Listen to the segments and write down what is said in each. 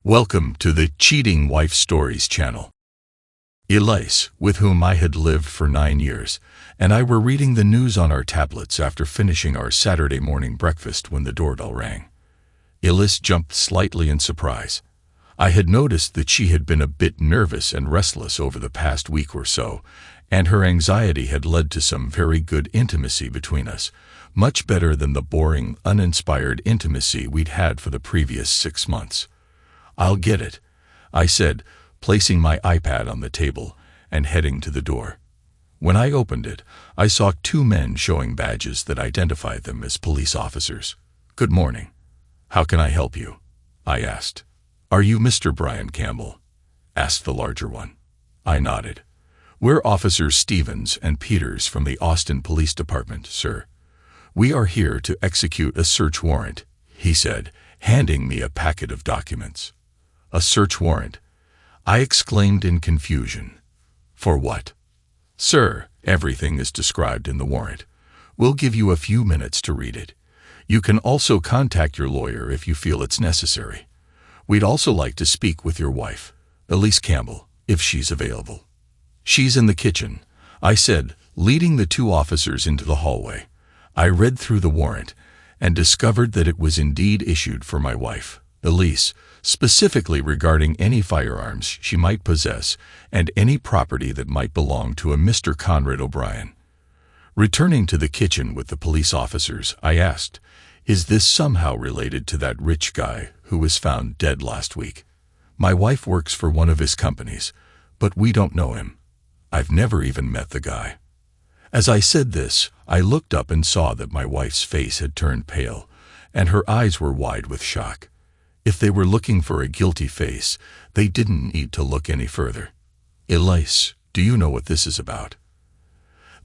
Welcome to the Cheating Wife Stories channel. Elise, with whom I had lived for 9 years, and I were reading the news on our tablets after finishing our Saturday morning breakfast when the doorbell rang. Elise jumped slightly in surprise. I had noticed that she had been a bit nervous and restless over the past week or so, and her anxiety had led to some very good intimacy between us, much better than the boring, uninspired intimacy we'd had for the previous 6 months. "I'll get it," I said, placing my iPad on the table and heading to the door. When I opened it, I saw 2 men showing badges that identified them as police officers. "Good morning. How can I help you?" I asked. "Are you Mr. Brian Campbell?" asked the larger one. I nodded. "We're Officers Stevens and Peters from the Austin Police Department, sir. We are here to execute a search warrant," he said, handing me a packet of documents. "A search warrant?" I exclaimed in confusion. "For what?" "Sir, everything is described in the warrant. We'll give you a few minutes to read it. You can also contact your lawyer if you feel it's necessary. We'd also like to speak with your wife, Elise Campbell, if she's available." "She's in the kitchen," I said, leading the 2 officers into the hallway. I read through the warrant and discovered that it was indeed issued for my wife, Elise, specifically regarding any firearms she might possess and any property that might belong to a Mr. Conrad O'Brien. Returning to the kitchen with the police officers, I asked, "Is this somehow related to that rich guy who was found dead last week? My wife works for one of his companies, but we don't know him. I've never even met the guy." As I said this, I looked up and saw that my wife's face had turned pale, and her eyes were wide with shock. If they were looking for a guilty face, they didn't need to look any further. "Elise, do you know what this is about?"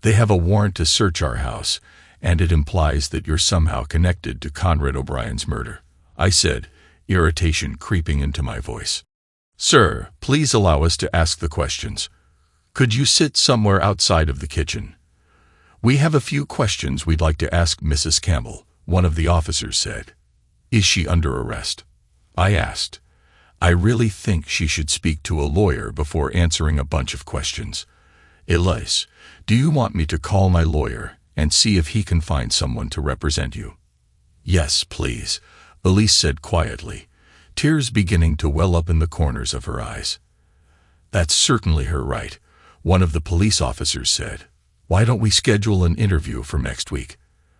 "They have a warrant to search our house, and it implies that you're somehow connected to Conrad O'Brien's murder," I said, irritation creeping into my voice. "Sir, please allow us to ask the questions. Could you sit somewhere outside of the kitchen? We have a few questions we'd like to ask Mrs. Campbell," one of the officers said. "Is she under arrest?" I asked. I really think she should speak to a lawyer before answering a bunch of questions. "Elise, do you want me to call my lawyer and see if he can find someone to represent you?" "Yes, please," Elise said quietly, tears beginning to well up in the corners of her eyes. "That's certainly her right," one of the police officers said. "Why don't we schedule an interview for next week?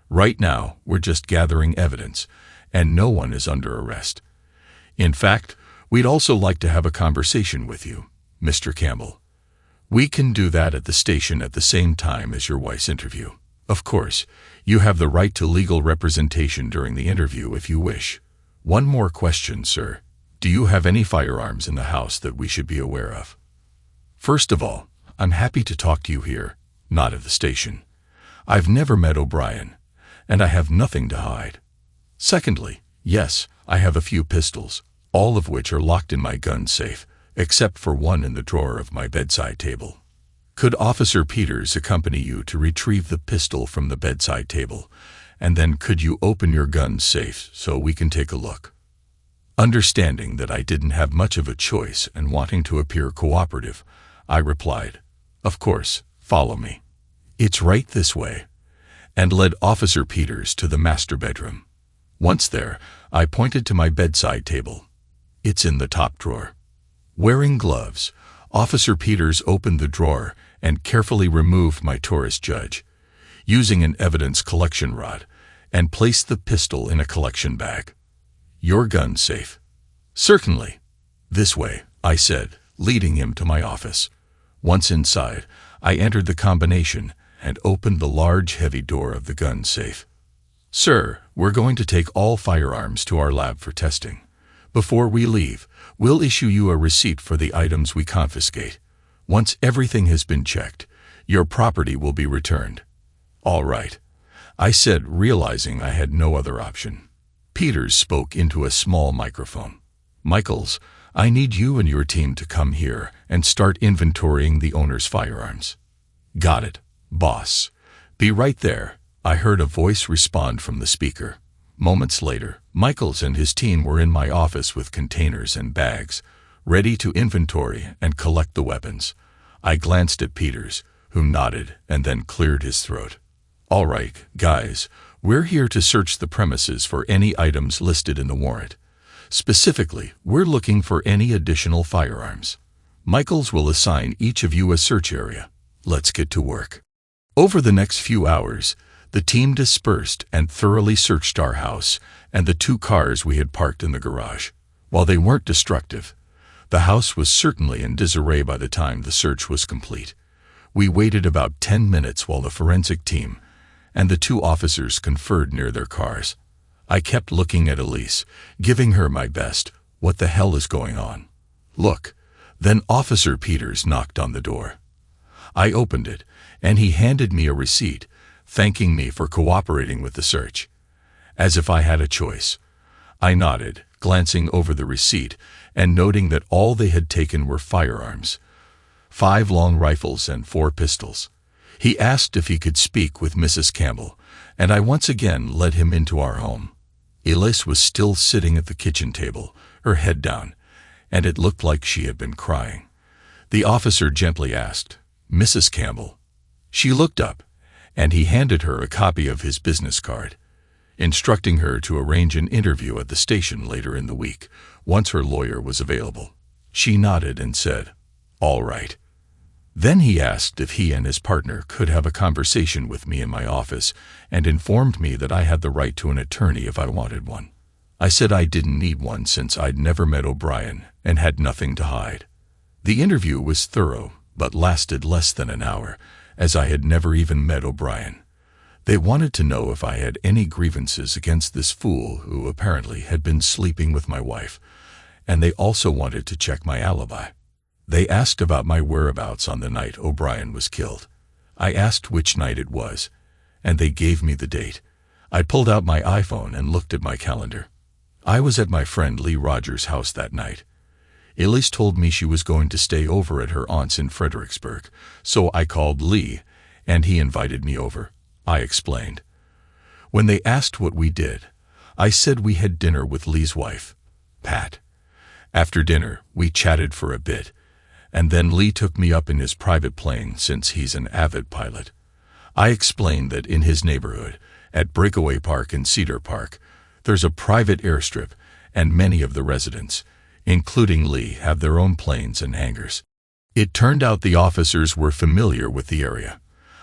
Right now, we're just gathering evidence, and no one is under arrest. In fact, we'd also like to have a conversation with you, Mr. Campbell. We can do that at the station at the same time as your wife's interview. Of course, you have the right to legal representation during the interview if you wish. One more question, sir. Do you have any firearms in the house that we should be aware of?" "First of all, I'm happy to talk to you here, not at the station. I've never met O'Brien, and I have nothing to hide. Secondly, yes, I have a few pistols, all of which are locked in my gun safe, except for one in the drawer of my bedside table. Could Officer Peters accompany you to retrieve the pistol from the bedside table, and then could you open your gun safe so we can take a look?" Understanding that I didn't have much of a choice and wanting to appear cooperative, I replied, "Of course, follow me. It's right this way," and led Officer Peters to the master bedroom. Once there, I pointed to my bedside table. "It's in the top drawer." Wearing gloves, Officer Peters opened the drawer and carefully removed my tourist judge, using an evidence collection rod, and placed the pistol in a collection bag. "Your gun safe?" "Certainly. This way," I said, leading him to my office. Once inside, I entered the combination and opened the large, heavy door of the gun safe. "Sir, we're going to take all firearms to our lab for testing. Before we leave, we'll issue you a receipt for the items we confiscate. Once everything has been checked, your property will be returned." "All right," I said, realizing I had no other option. Peters spoke into a small microphone. "Michaels, I need you and your team to come here and start inventorying the owner's firearms." "Got it, boss. Be right there," I heard a voice respond from the speaker. Moments later, Michaels and his team were in my office with containers and bags, ready to inventory and collect the weapons. I glanced at Peters, who nodded and then cleared his throat. "All right, guys, we're here to search the premises for any items listed in the warrant. Specifically, we're looking for any additional firearms. Michaels will assign each of you a search area. Let's get to work." Over the next few hours, the team dispersed and thoroughly searched our house and the 2 cars we had parked in the garage. While they weren't destructive, the house was certainly in disarray by the time the search was complete. We waited about 10 minutes while the forensic team and the 2 officers conferred near their cars. I kept looking at Elise, giving her my best, "What the hell is going on? Look." Then Officer Peters knocked on the door. I opened it, and he handed me a receipt, thanking me for cooperating with the search. As if I had a choice. I nodded, glancing over the receipt and noting that all they had taken were firearms: 5 long rifles and 4 pistols. He asked if he could speak with Mrs. Campbell, and I once again led him into our home. Elise was still sitting at the kitchen table, her head down, and it looked like she had been crying. The officer gently asked, "Mrs. Campbell?" She looked up, and he handed her a copy of his business card, instructing her to arrange an interview at the station later in the week, once her lawyer was available. She nodded and said, "All right." Then he asked if he and his partner could have a conversation with me in my office and informed me that I had the right to an attorney if I wanted one. I said I didn't need one since I'd never met O'Brien and had nothing to hide. The interview was thorough, but lasted less than an hour, as I had never even met O'Brien. They wanted to know if I had any grievances against this fool who apparently had been sleeping with my wife, and they also wanted to check my alibi. They asked about my whereabouts on the night O'Brien was killed. I asked which night it was, and they gave me the date. I pulled out my iPhone and looked at my calendar. I was at my friend Lee Rogers' house that night. Elise told me she was going to stay over at her aunt's in Fredericksburg, so I called Lee, and he invited me over. I explained. When they asked what we did, I said we had dinner with Lee's wife, Pat. After dinner, we chatted for a bit, and then Lee took me up in his private plane since he's an avid pilot. I explained that in his neighborhood, at Breakaway Park in Cedar Park, there's a private airstrip, and many of the residents, including Lee, have their own planes and hangars. It turned out the officers were familiar with the area.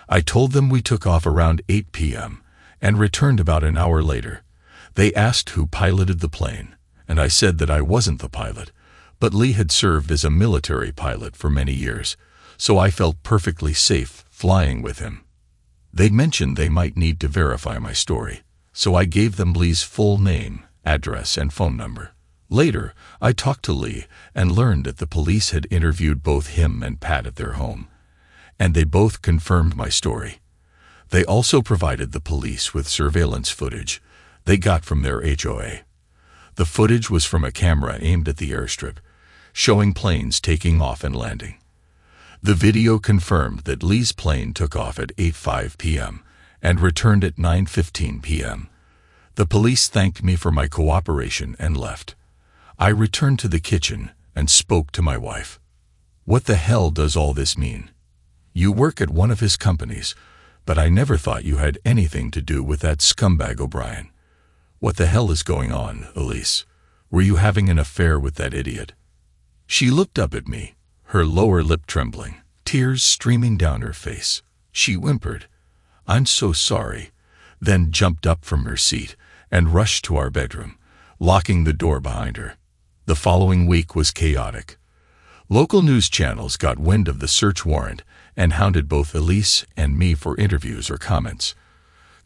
I told them we took off around 8 p.m. and returned about an hour later. They asked who piloted the plane, and I said that I wasn't the pilot, but Lee had served as a military pilot for many years, so I felt perfectly safe flying with him. They mentioned they might need to verify my story, so I gave them Lee's full name, address, and phone number. Later, I talked to Lee and learned that the police had interviewed both him and Pat at their home, and they both confirmed my story. They also provided the police with surveillance footage they got from their HOA. The footage was from a camera aimed at the airstrip, showing planes taking off and landing. The video confirmed that Lee's plane took off at 8:05 p.m. and returned at 9:15 p.m. The police thanked me for my cooperation and left. I returned to the kitchen and spoke to my wife. "What the hell does all this mean? You work at one of his companies, but I never thought you had anything to do with that scumbag O'Brien. What the hell is going on, Elise? Were you having an affair with that idiot?" She looked up at me, her lower lip trembling, tears streaming down her face. She whimpered, "I'm so sorry," then jumped up from her seat and rushed to our bedroom, locking the door behind her. The following week was chaotic. Local news channels got wind of the search warrant and hounded both Elise and me for interviews or comments.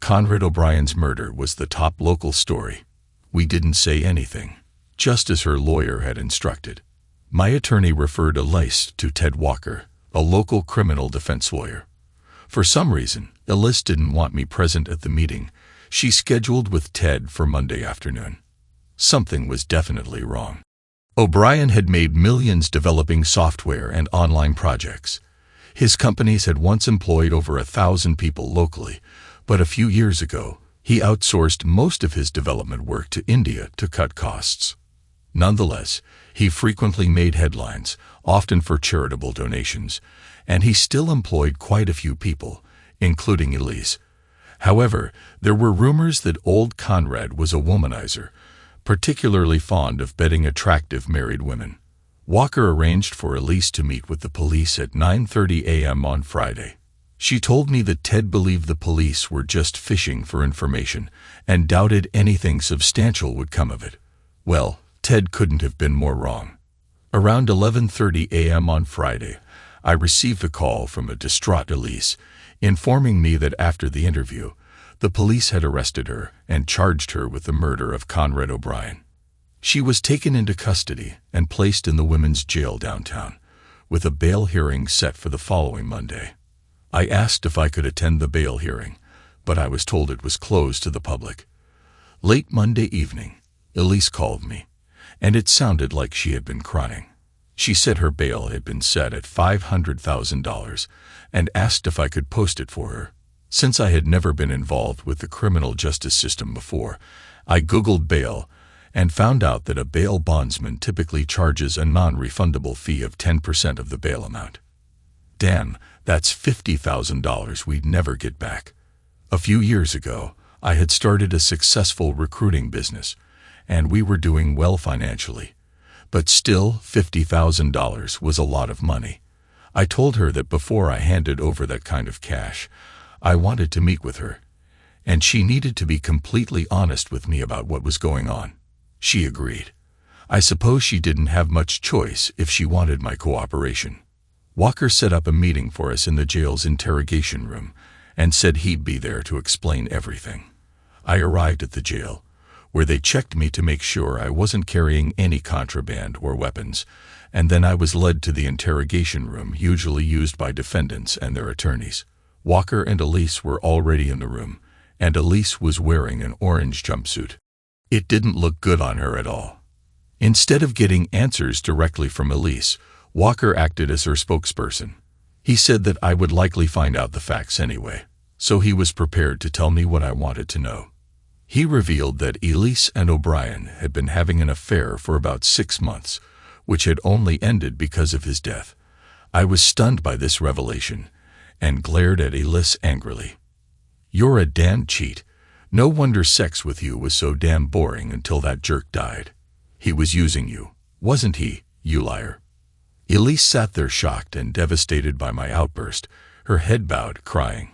Conrad O'Brien's murder was the top local story. We didn't say anything, just as her lawyer had instructed. My attorney referred Elise to Ted Walker, a local criminal defense lawyer. For some reason, Elise didn't want me present at the meeting she scheduled with Ted for Monday afternoon. Something was definitely wrong. O'Brien had made millions developing software and online projects. His companies had once employed over 1,000 people locally, but a few years ago, He outsourced most of his development work to India to cut costs. Nonetheless, he frequently made headlines, often for charitable donations, and he still employed quite a few people, including Elise. However, there were rumors that old Conrad was a womanizer, particularly fond of bedding attractive married women. Walker arranged for Elise to meet with the police at 9:30 a.m. on Friday. She told me that Ted believed the police were just fishing for information and doubted anything substantial would come of it. Well, Ted couldn't have been more wrong. Around 11:30 a.m. on Friday, I received a call from a distraught Elise, informing me that after the interview, the police had arrested her and charged her with the murder of Conrad O'Brien. She was taken into custody and placed in the women's jail downtown, with a bail hearing set for the following Monday. I asked if I could attend the bail hearing, but I was told it was closed to the public. Late Monday evening, Elise called me, and it sounded like she had been crying. She said her bail had been set at $500,000 and asked if I could post it for her. Since I had never been involved with the criminal justice system before, I Googled bail and found out that a bail bondsman typically charges a non-refundable fee of 10% of the bail amount. Damn, that's $50,000 we'd never get back. A few years ago, I had started a successful recruiting business, and we were doing well financially. But still, $50,000 was a lot of money. I told her that before I handed over that kind of cash, I wanted to meet with her, and she needed to be completely honest with me about what was going on. She agreed. I suppose she didn't have much choice if she wanted my cooperation. Walker set up a meeting for us in the jail's interrogation room and said he'd be there to explain everything. I arrived at the jail, where they checked me to make sure I wasn't carrying any contraband or weapons, and then I was led to the interrogation room usually used by defendants and their attorneys. Walker and Elise were already in the room, and Elise was wearing an orange jumpsuit. It didn't look good on her at all. Instead of getting answers directly from Elise, Walker acted as her spokesperson. He said that I would likely find out the facts anyway, so he was prepared to tell me what I wanted to know. He revealed that Elise and O'Brien had been having an affair for about 6 months, which had only ended because of his death. I was stunned by this revelation and glared at Elise angrily. "You're a damn cheat. No wonder sex with you was so damn boring until that jerk died. He was using you, wasn't he, you liar?" Elise sat there shocked and devastated by my outburst, her head bowed, crying.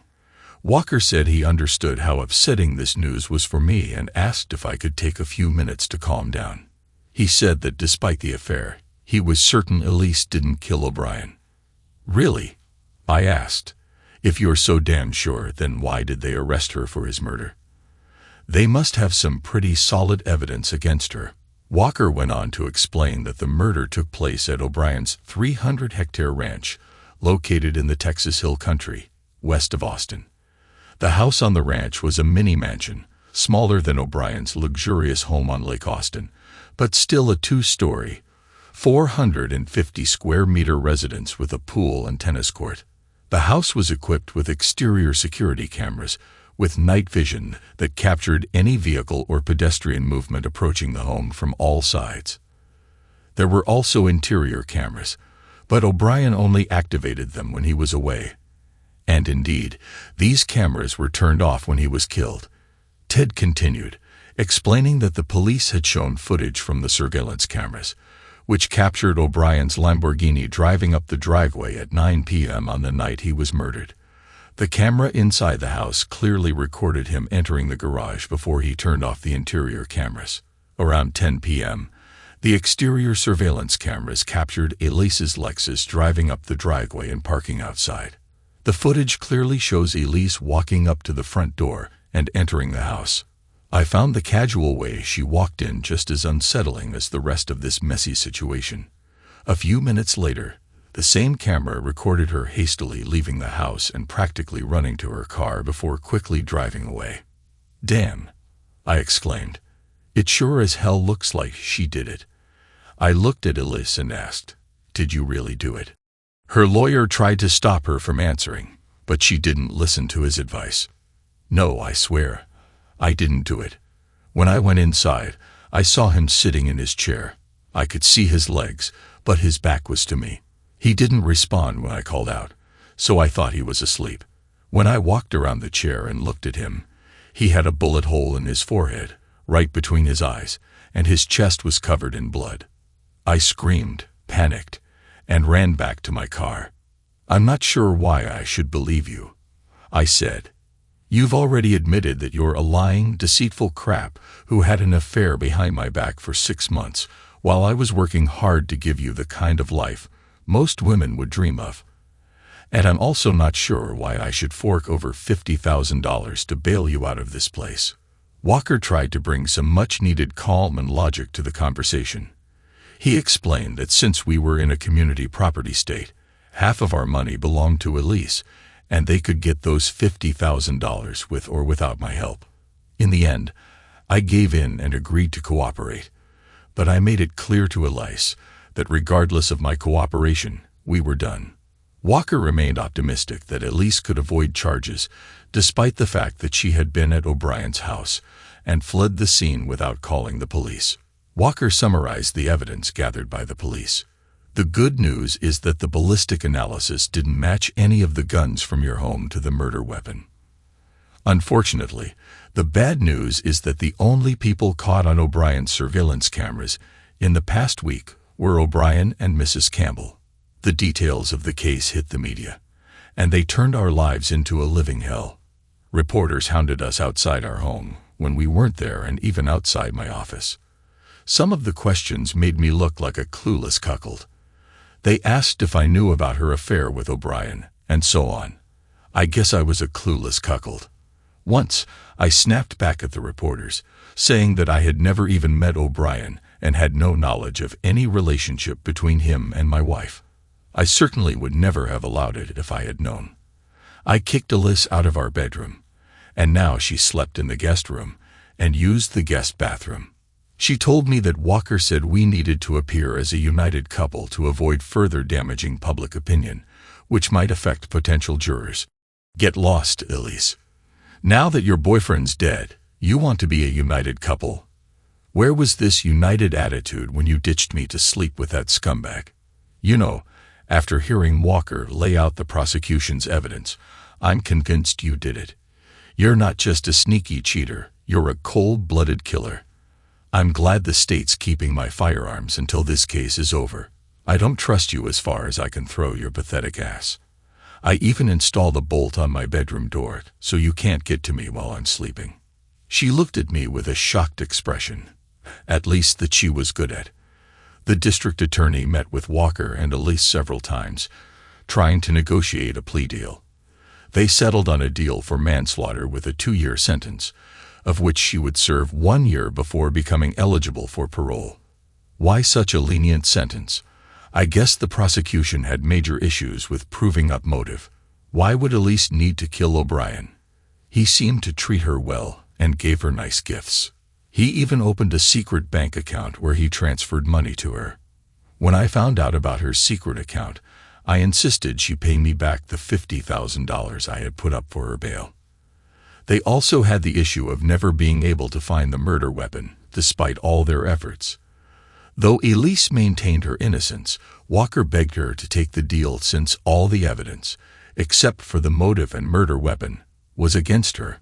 Walker said he understood how upsetting this news was for me and asked if I could take a few minutes to calm down. He said that despite the affair, he was certain Elise didn't kill O'Brien. "Really?" I asked. "If you're so damn sure, then why did they arrest her for his murder?" "They must have some pretty solid evidence against her." Walker went on to explain that the murder took place at O'Brien's 300-hectare ranch, located in the Texas Hill Country, west of Austin. The house on the ranch was a mini-mansion, smaller than O'Brien's luxurious home on Lake Austin, but still a 2-story, 450-square-meter residence with a pool and tennis court. The house was equipped with exterior security cameras, with night vision that captured any vehicle or pedestrian movement approaching the home from all sides. There were also interior cameras, but O'Brien only activated them when he was away. And indeed, these cameras were turned off when he was killed. Ted continued, explaining that the police had shown footage from the surveillance cameras, which captured O'Brien's Lamborghini driving up the driveway at 9 p.m. on the night he was murdered. The camera inside the house clearly recorded him entering the garage before he turned off the interior cameras. Around 10 p.m., the exterior surveillance cameras captured Elise's Lexus driving up the driveway and parking outside. The footage clearly shows Elise walking up to the front door and entering the house. I found the casual way she walked in just as unsettling as the rest of this messy situation. A few minutes later, the same camera recorded her hastily leaving the house and practically running to her car before quickly driving away. "Damn," I exclaimed. "It sure as hell looks like she did it." I looked at Elise and asked, "Did you really do it?" Her lawyer tried to stop her from answering, but she didn't listen to his advice. "No, I swear. I didn't do it. When I went inside, I saw him sitting in his chair. I could see his legs, but his back was to me. He didn't respond when I called out, so I thought he was asleep. When I walked around the chair and looked at him, he had a bullet hole in his forehead, right between his eyes, and his chest was covered in blood. I screamed, panicked, and ran back to my car. "I'm not sure why I should believe you," I said. "You've already admitted that you're a lying, deceitful crap who had an affair behind my back for 6 months while I was working hard to give you the kind of life most women would dream of. And I'm also not sure why I should fork over $50,000 to bail you out of this place." Walker tried to bring some much-needed calm and logic to the conversation. He explained that since we were in a community property state, half of our money belonged to Elise, and they could get those $50,000 with or without my help. In the end, I gave in and agreed to cooperate, but I made it clear to Elise that regardless of my cooperation, we were done. Walker remained optimistic that Elise could avoid charges, despite the fact that she had been at O'Brien's house and fled the scene without calling the police. Walker summarized the evidence gathered by the police. "The good news is that the ballistic analysis didn't match any of the guns from your home to the murder weapon. Unfortunately, the bad news is that the only people caught on O'Brien's surveillance cameras in the past week were O'Brien and Mrs. Campbell." The details of the case hit the media, and they turned our lives into a living hell. Reporters hounded us outside our home when we weren't there and even outside my office. Some of the questions made me look like a clueless cuckold. They asked if I knew about her affair with O'Brien, and so on. I guess I was a clueless cuckold. Once, I snapped back at the reporters, saying that I had never even met O'Brien and had no knowledge of any relationship between him and my wife. I certainly would never have allowed it if I had known. I kicked Elise out of our bedroom, and now she slept in the guest room and used the guest bathroom. She told me that Walker said we needed to appear as a united couple to avoid further damaging public opinion, which might affect potential jurors. Get lost, Elise. Now that your boyfriend's dead, you want to be a united couple? Where was this united attitude when you ditched me to sleep with that scumbag? You know, after hearing Walker lay out the prosecution's evidence, I'm convinced you did it. You're not just a sneaky cheater, you're a cold-blooded killer. I'm glad the state's keeping my firearms until this case is over. I don't trust you as far as I can throw your pathetic ass. I even installed a bolt on my bedroom door so you can't get to me while I'm sleeping." She looked at me with a shocked expression, at least that she was good at. The district attorney met with Walker and Elise several times, trying to negotiate a plea deal. They settled on a deal for manslaughter with a 2-year sentence, of which she would serve 1 year before becoming eligible for parole. Why such a lenient sentence? I guess the prosecution had major issues with proving up motive. Why would Elise need to kill O'Brien? He seemed to treat her well and gave her nice gifts. He even opened a secret bank account where he transferred money to her. When I found out about her secret account, I insisted she pay me back the $50,000 I had put up for her bail. They also had the issue of never being able to find the murder weapon, despite all their efforts. Though Elise maintained her innocence, Walker begged her to take the deal since all the evidence, except for the motive and murder weapon, was against her.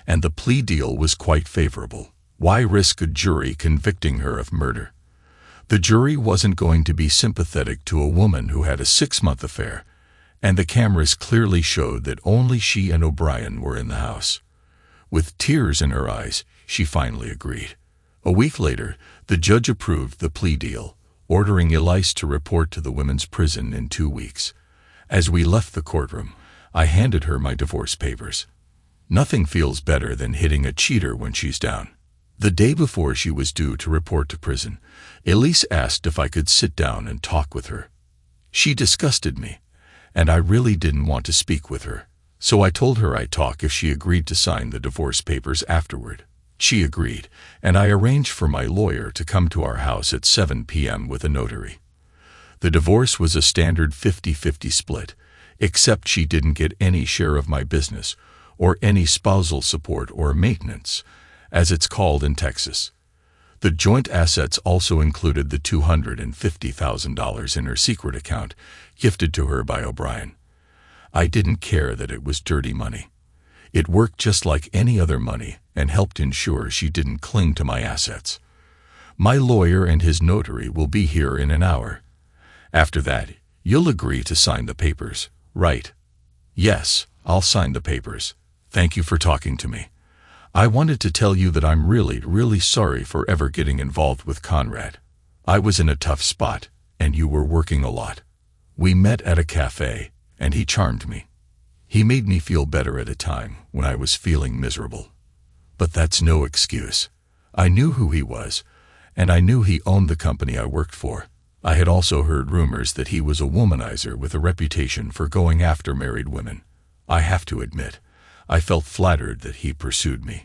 And the plea deal was quite favorable. Why risk a jury convicting her of murder? The jury wasn't going to be sympathetic to a woman who had a 6-month affair, and the cameras clearly showed that only she and O'Brien were in the house. With tears in her eyes, she finally agreed. A week later, the judge approved the plea deal, ordering Elise to report to the women's prison in 2 weeks. As we left the courtroom, I handed her my divorce papers. Nothing feels better than hitting a cheater when she's down. The day before she was due to report to prison, Elise asked if I could sit down and talk with her. She disgusted me, and I really didn't want to speak with her, so I told her I'd talk if she agreed to sign the divorce papers afterward. She agreed, and I arranged for my lawyer to come to our house at 7 p.m. with a notary. The divorce was a standard 50-50 split, except she didn't get any share of my business, or any spousal support or maintenance, as it's called in Texas. The joint assets also included the $250,000 in her secret account, gifted to her by O'Brien. I didn't care that it was dirty money. It worked just like any other money and helped ensure she didn't cling to my assets. My lawyer and his notary will be here in an hour. After that, you'll agree to sign the papers, right? Yes, I'll sign the papers. Thank you for talking to me. I wanted to tell you that I'm really sorry for ever getting involved with Conrad. I was in a tough spot, and you were working a lot. We met at a cafe, and he charmed me. He made me feel better at a time when I was feeling miserable. But that's no excuse. I knew who he was, and I knew he owned the company I worked for. I had also heard rumors that he was a womanizer with a reputation for going after married women. I have to admit, I felt flattered that he pursued me.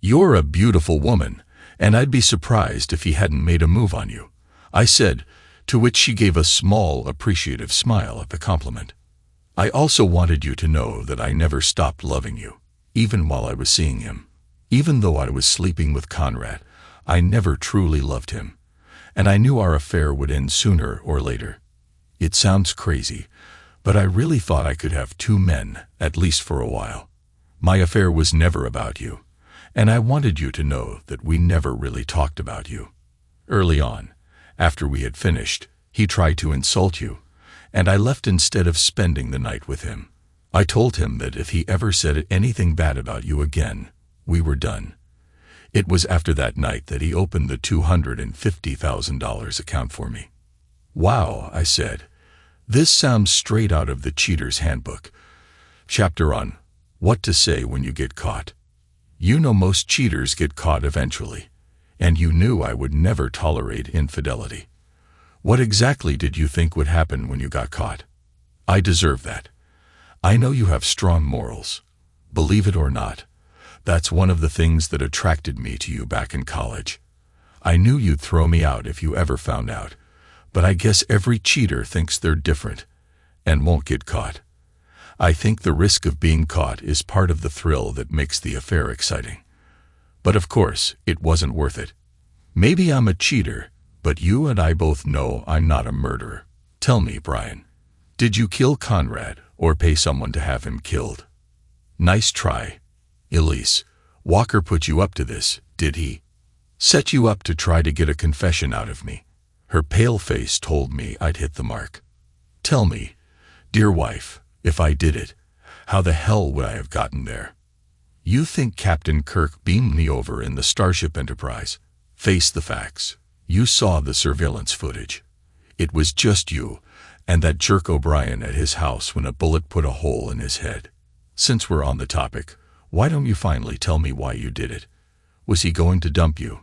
You're a beautiful woman, and I'd be surprised if he hadn't made a move on you, I said, to which she gave a small, appreciative smile at the compliment. I also wanted you to know that I never stopped loving you, even while I was seeing him. Even though I was sleeping with Conrad, I never truly loved him, and I knew our affair would end sooner or later. It sounds crazy, but I really thought I could have two men, at least for a while. My affair was never about you, and I wanted you to know that we never really talked about you. Early on, after we had finished, he tried to insult you, and I left instead of spending the night with him. I told him that if he ever said anything bad about you again, we were done. It was after that night that he opened the $250,000 account for me. Wow, I said. This sounds straight out of the Cheater's Handbook. Chapter on what to say when you get caught. You know most cheaters get caught eventually, and you knew I would never tolerate infidelity. What exactly did you think would happen when you got caught? I deserve that. I know you have strong morals. Believe it or not, that's one of the things that attracted me to you back in college. I knew you'd throw me out if you ever found out, but I guess every cheater thinks they're different and won't get caught. I think the risk of being caught is part of the thrill that makes the affair exciting. But of course, it wasn't worth it. Maybe I'm a cheater, but you and I both know I'm not a murderer. Tell me, Brian, did you kill Conrad or pay someone to have him killed? Nice try. Elise, Walker put you up to this, did he? Set you up to try to get a confession out of me. Her pale face told me I'd hit the mark. Tell me, dear wife, if I did it, how the hell would I have gotten there? You think Captain Kirk beamed me over in the Starship Enterprise? Face the facts. You saw the surveillance footage. It was just you and that jerk O'Brien at his house when a bullet put a hole in his head. Since we're on the topic, why don't you finally tell me why you did it? Was he going to dump you?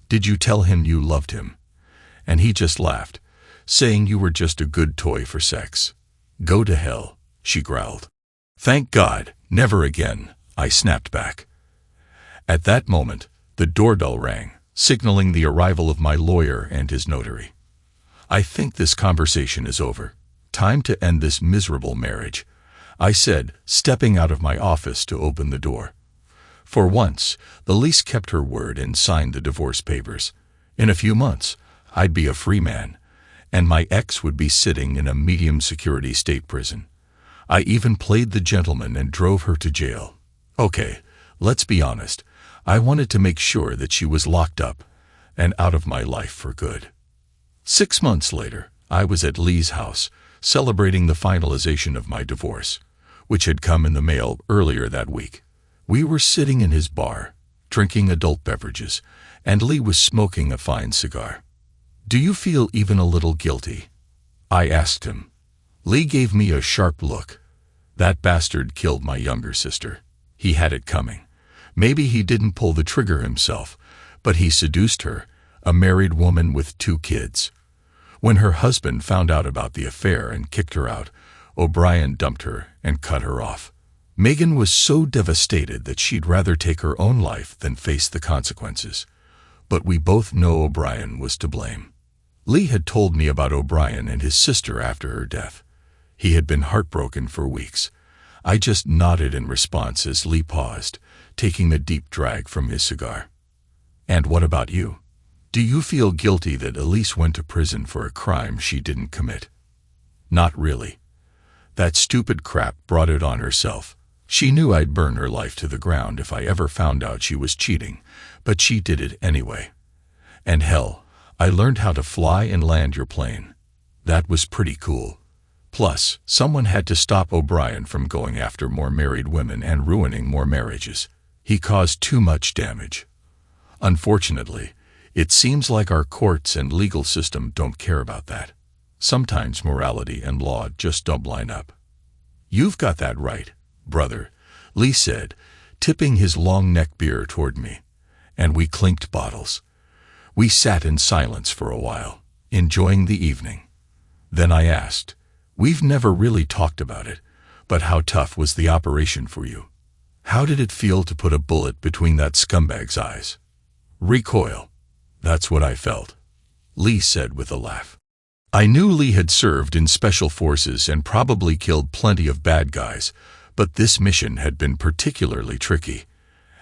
Did you tell him you loved him? And he just laughed, saying you were just a good toy for sex. Go to hell, she growled. Thank God, never again, I snapped back. At that moment, the doorbell rang, signaling the arrival of my lawyer and his notary. I think this conversation is over. Time to end this miserable marriage, I said, stepping out of my office to open the door. For once, the lease kept her word and signed the divorce papers. In a few months, I'd be a free man, and my ex would be sitting in a medium-security state prison. I even played the gentleman and drove her to jail. Okay, let's be honest. I wanted to make sure that she was locked up and out of my life for good. 6 months later, I was at Lee's house, celebrating the finalization of my divorce, which had come in the mail earlier that week. We were sitting in his bar, drinking adult beverages, and Lee was smoking a fine cigar. Do you feel even a little guilty? I asked him. Lee gave me a sharp look. That bastard killed my younger sister. He had it coming. Maybe he didn't pull the trigger himself, but he seduced her, a married woman with 2 kids. When her husband found out about the affair and kicked her out, O'Brien dumped her and cut her off. Megan was so devastated that she'd rather take her own life than face the consequences. But we both know O'Brien was to blame. Lee had told me about O'Brien and his sister after her death. He had been heartbroken for weeks. I just nodded in response as Lee paused, taking a deep drag from his cigar. "And what about you? Do you feel guilty that Elise went to prison for a crime she didn't commit?" "Not really. That stupid crap brought it on herself. She knew I'd burn her life to the ground if I ever found out she was cheating, but she did it anyway. And hell, I learned how to fly and land your plane. That was pretty cool. Plus, someone had to stop O'Brien from going after more married women and ruining more marriages. He caused too much damage. Unfortunately, it seems like our courts and legal system don't care about that. Sometimes morality and law just don't line up." "You've got that right, brother," Lee said, tipping his long neck beer toward me, and we clinked bottles. We sat in silence for a while, enjoying the evening. Then I asked, "We've never really talked about it, but how tough was the operation for you? How did it feel to put a bullet between that scumbag's eyes?" "Recoil. That's what I felt," Lee said with a laugh. I knew Lee had served in special forces and probably killed plenty of bad guys, but this mission had been particularly tricky.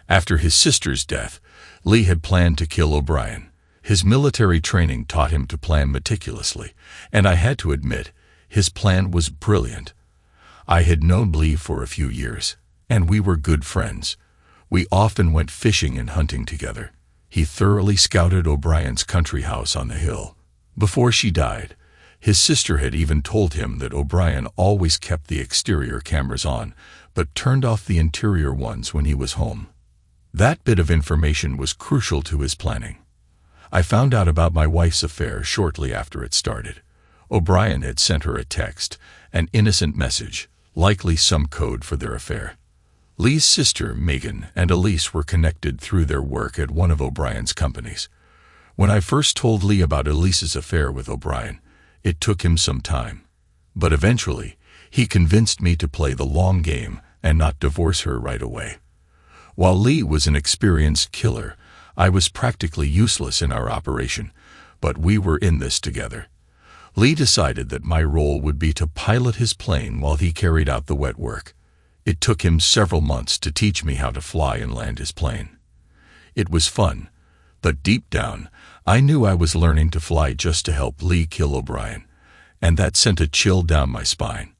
After his sister's death, Lee had planned to kill O'Brien. His military training taught him to plan meticulously, and I had to admit, his plan was brilliant. I had known Lee for a few years, and we were good friends. We often went fishing and hunting together. He thoroughly scouted O'Brien's country house on the hill. Before she died, his sister had even told him that O'Brien always kept the exterior cameras on, but turned off the interior ones when he was home. That bit of information was crucial to his planning. I found out about my wife's affair shortly after it started. O'Brien had sent her a text, an innocent message, likely some code for their affair. Lee's sister, Megan, and Elise were connected through their work at one of O'Brien's companies. When I first told Lee about Elise's affair with O'Brien, it took him some time. But eventually, he convinced me to play the long game and not divorce her right away. While Lee was an experienced killer, I was practically useless in our operation, but we were in this together. Lee decided that my role would be to pilot his plane while he carried out the wet work. It took him several months to teach me how to fly and land his plane. It was fun, but deep down, I knew I was learning to fly just to help Lee kill O'Brien, and that sent a chill down my spine.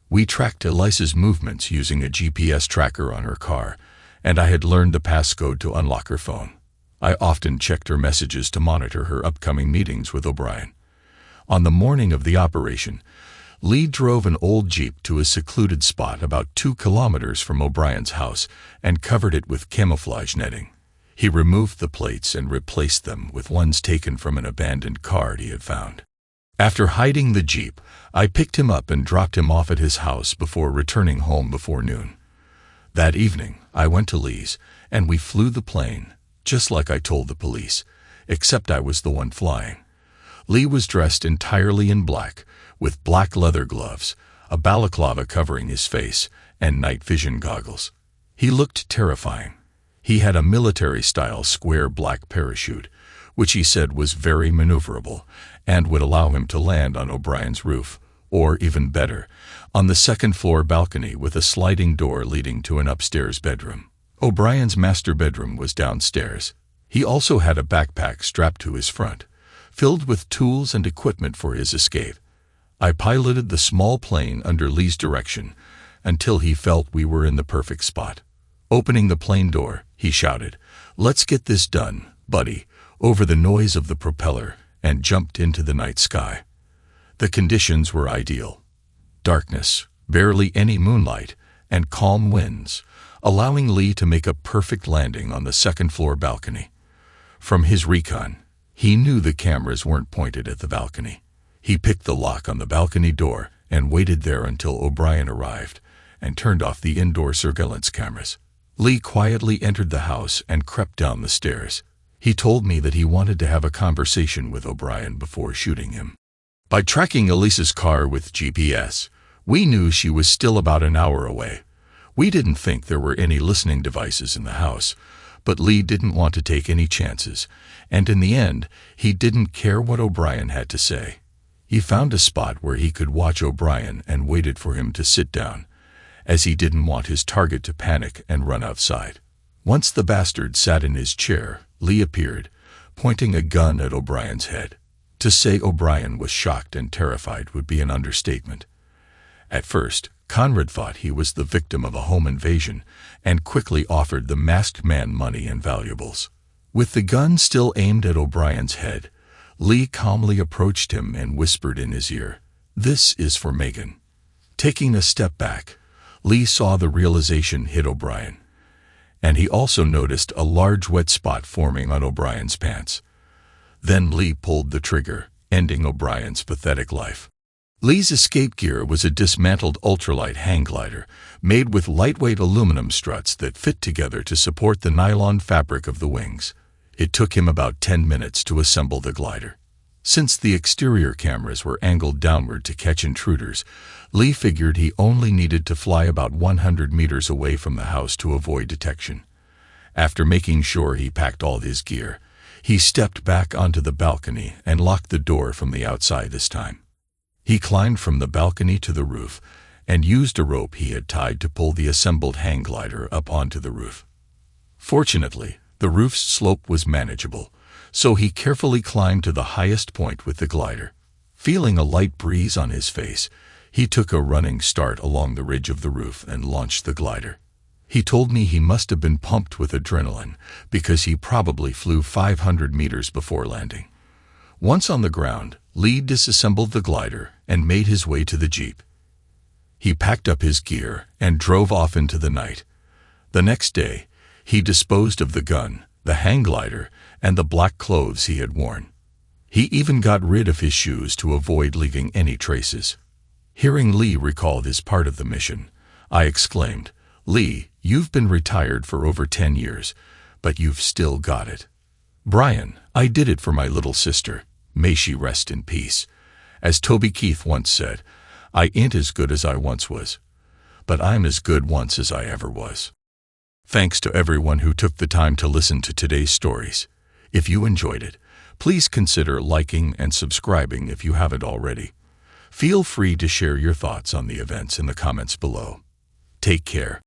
We tracked Elise's movements using a GPS tracker on her car, and I had learned the passcode to unlock her phone. I often checked her messages to monitor her upcoming meetings with O'Brien. On the morning of the operation, Lee drove an old Jeep to a secluded spot about 2 kilometers from O'Brien's house and covered it with camouflage netting. He removed the plates and replaced them with ones taken from an abandoned car he had found. After hiding the Jeep, I picked him up and dropped him off at his house before returning home before noon. That evening, I went to Lee's, and we flew the plane, just like I told the police, except I was the one flying. Lee was dressed entirely in black, with black leather gloves, a balaclava covering his face, and night vision goggles. He looked terrifying. He had a military-style square black parachute, which he said was very maneuverable and would allow him to land on O'Brien's roof, or even better, on the second-floor balcony with a sliding door leading to an upstairs bedroom. O'Brien's master bedroom was downstairs. He also had a backpack strapped to his front, filled with tools and equipment for his escape. I piloted the small plane under Lee's direction until he felt we were in the perfect spot. Opening the plane door, he shouted, "Let's get this done, buddy," over the noise of the propeller, and jumped into the night sky. The conditions were ideal. Darkness, barely any moonlight, and calm winds, allowing Lee to make a perfect landing on the second-floor balcony. From his recon, he knew the cameras weren't pointed at the balcony. He picked the lock on the balcony door and waited there until O'Brien arrived and turned off the indoor surveillance cameras. Lee quietly entered the house and crept down the stairs. He told me that he wanted to have a conversation with O'Brien before shooting him. By tracking Elise's car with GPS, we knew she was still about an hour away. We didn't think there were any listening devices in the house, but Lee didn't want to take any chances, and in the end, he didn't care what O'Brien had to say. He found a spot where he could watch O'Brien and waited for him to sit down. as he didn't want his target to panic and run outside. Once the bastard sat in his chair, Lee appeared, pointing a gun at O'Brien's head. To say O'Brien was shocked and terrified would be an understatement. At first, Conrad thought he was the victim of a home invasion and quickly offered the masked man money and valuables. With the gun still aimed at O'Brien's head, Lee calmly approached him and whispered in his ear, "This is for Megan." Taking a step back, Lee saw the realization hit O'Brien, and he also noticed a large wet spot forming on O'Brien's pants. Then Lee pulled the trigger, ending O'Brien's pathetic life. Lee's escape gear was a dismantled ultralight hang glider, made with lightweight aluminum struts that fit together to support the nylon fabric of the wings. It took him about 10 minutes to assemble the glider. Since the exterior cameras were angled downward to catch intruders, Lee figured he only needed to fly about 100 meters away from the house to avoid detection. After making sure he packed all his gear, he stepped back onto the balcony and locked the door from the outside this time. He climbed from the balcony to the roof and used a rope he had tied to pull the assembled hang glider up onto the roof. Fortunately, the roof's slope was manageable, so he carefully climbed to the highest point with the glider. Feeling a light breeze on his face, he took a running start along the ridge of the roof and launched the glider. He told me he must have been pumped with adrenaline because he probably flew 500 meters before landing. Once on the ground, Lee disassembled the glider and made his way to the Jeep. He packed up his gear and drove off into the night. The next day, he disposed of the gun, the hang glider, and the black clothes he had worn. He even got rid of his shoes to avoid leaving any traces. Hearing Lee recall this part of the mission, I exclaimed, "Lee, you've been retired for over 10 years, but you've still got it." "Brian, I did it for my little sister. May she rest in peace. As Toby Keith once said, I ain't as good as I once was, but I'm as good once as I ever was." Thanks to everyone who took the time to listen to today's stories. If you enjoyed it, please consider liking and subscribing if you haven't already. Feel free to share your thoughts on the events in the comments below. Take care.